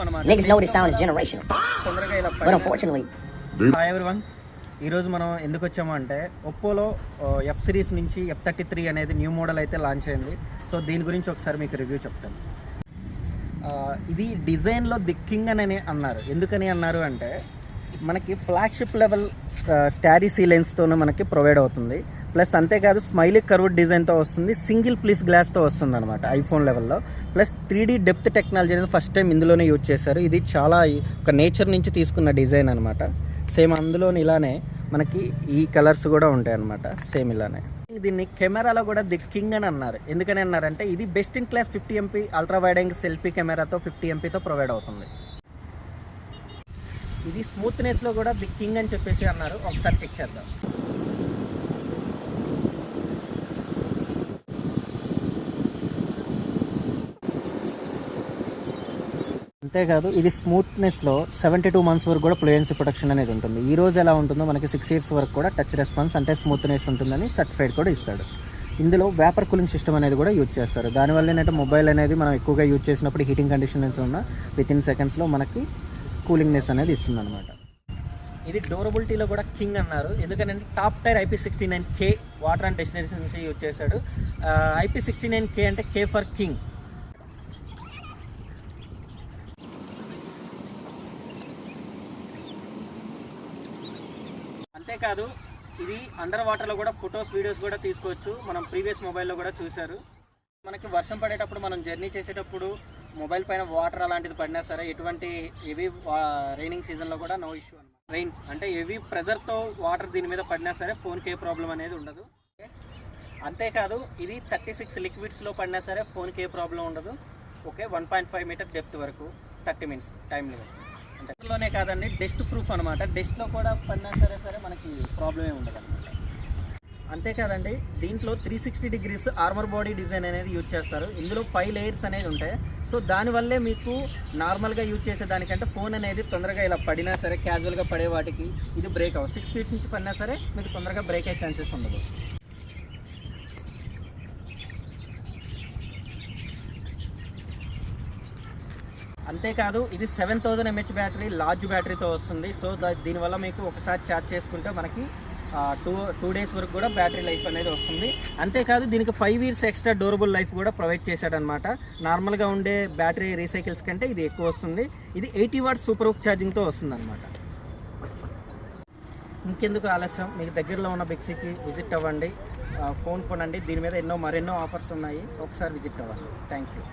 అన్నమాట. Niggas know this sound is generational. తొందరగా ఇలా But unfortunately, హాయ్ ఎవ్రీవన్. ఈరోజు మనం ఎందుకు వచ్చాము అంటే ఒప్పోలో ఎఫ్ సిరీస్ నుంచి F33 అనేది న్యూ మోడల్ అయితే లాంచ్ అయింది. సో దీని గురించి ఒకసారి మీకు రివ్యూ చెప్తాను. ఇది డిజైన్లో ది కింగ్ అని అన్నారు. ఎందుకని అన్నారు అంటే మనకి ఫ్లాగ్షిప్ లెవెల్ స్టారీ సీ లెన్స్తో మనకి ప్రొవైడ్ అవుతుంది. ప్లస్ అంతేకాదు స్మైలీ కర్వ్డ్ డిజైన్తో వస్తుంది, సింగిల్ పీస్ గ్లాస్తో వస్తుంది అనమాట ఐఫోన్ లెవెల్లో. ప్లస్ 3D డెప్త్ టెక్నాలజీ అనేది ఫస్ట్ టైం ఇందులోనే యూజ్ చేశారు. ఇది చాలా ఒక నేచర్ నుంచి తీసుకున్న డిజైన్ అనమాట. సేమ్ అందులోని ఇలానే మనకి ఈ కలర్స్ కూడా ఉంటాయి అన్నమాట, సేమ్ ఇలానే. దీన్ని కెమెరాలో కూడా ది కింగ్ అని అన్నారు. ఎందుకని అన్నారంటే ఇది best in class 50 MP ultra wide angle selfie కెమెరాతో 50 MPతో ప్రొవైడ్ అవుతుంది. ఇది స్మూత్నెస్లో కూడా ది కింగ్ అని చెప్పేసి అన్నారు. ఒకసారి చెక్ చేద్దాం. అంతేకాదు ఇది స్మూత్నెస్లో 72 months వరకు కూడా ఫ్లూయెన్సీ ప్రొటెక్షన్ అనేది ఉంటుంది. ఈ రోజు ఎలా ఉంటుందో మనకి 6 years వరకు కూడా టచ్ రెస్పాన్స్ అంటే స్మూత్నెస్ ఉంటుందని సర్టిఫైడ్ కూడా ఇస్తాడు. ఇందులో వేపర్ కూలింగ్ సిస్టమ్ అనేది కూడా యూజ్ చేస్తారు. దానివల్ల ఏంటంటే మొబైల్ అనేది మనం ఎక్కువగా యూజ్ చేసినప్పుడు హీటింగ్ కండిషన్స్ ఉన్న వితిన్ సెకండ్స్లో మనకి కూలింగ్నెస్ అనేది ఇస్తుంది అనమాట. ఇది డ్యూరబిలిటీలో కూడా కింగ్ అన్నారు. ఎందుకంటే top tier IP69K water and destinations use చేశాడు. IP69K అంటే K ఫర్ కింగ్. అంతేకాదు ఇది అండర్ వాటర్లో కూడా ఫొటోస్ వీడియోస్ కూడా తీసుకోవచ్చు. మనం ప్రీవియస్ మొబైల్లో కూడా చూశారు. మనకి వర్షం పడేటప్పుడు మనం జర్నీ చేసేటప్పుడు మొబైల్ పైన వాటర్ అలాంటిది పడినా సరే ఎటువంటి హెవీ రైనింగ్ సీజన్లో కూడా నో ఇష్యూ అనమాట. రైన్స్ అంటే హెవీ ప్రెజర్తో వాటర్ దీని మీద పడినా సరే ఫోన్కి ఏ ప్రాబ్లం అనేది ఉండదు. అంతేకాదు ఇది 36 లిక్విడ్స్లో పడినా సరే ఫోన్కి ఏ ప్రాబ్లం ఉండదు. ఓకే, 1.5 meter డెప్త్ వరకు 30 minutes టైం లిమిట్. అంతలోనే కాదండి, డస్ట్ ప్రూఫ్ అనమాట. డస్ట్లో కూడా పడినా సరే మనకి ప్రాబ్లం ఏమి ఉండదు అనమాట. అంతేకాదండి దీంట్లో 360 degrees ఆర్మర్ బాడీ డిజైన్ అనేది యూజ్ చేస్తారు. ఇందులో 5 layers అనేది ఉంటాయి. సో దానివల్లే మీకు నార్మల్గా యూజ్ చేసే దానికంటే ఫోన్ అనేది తొందరగా ఇలా పడినా సరే క్యాజువల్గా పడే వాటికి ఇది బ్రేక్ అవ్వదు. 6 feet నుంచి పడినా సరే మీకు తొందరగా బ్రేక్ అయ్యే ఛాన్సెస్ ఉండదు. అంతేకాదు ఇది 7000 mAh బ్యాటరీ, లార్జ్ బ్యాటరీతో వస్తుంది. సో దీనివల్ల మీకు ఒకసారి ఛార్జ్ చేసుకుంటే మనకి 2 days వరకు కూడా బ్యాటరీ లైఫ్ అనేది వస్తుంది. అంతేకాదు దీనికి 5 years ఎక్స్ట్రా డ్యూరబుల్ లైఫ్ కూడా ప్రొవైడ్ చేశాడనమాట. నార్మల్గా ఉండే బ్యాటరీ రీసైకిల్స్ కంటే ఇది ఎక్కువ వస్తుంది. ఇది 80 watts సూపర్ హుక్ ఛార్జింగ్తో వస్తుంది అనమాట. ఇంకెందుకు ఆలస్యం, మీకు దగ్గరలో ఉన్న బిగ్సీకి విజిట్ అవ్వండి, ఫోన్ కొనండి. దీని మీద మరెన్నో ఆఫర్స్ ఉన్నాయి. ఒకసారి విజిట్ అవ్వండి. Thank you.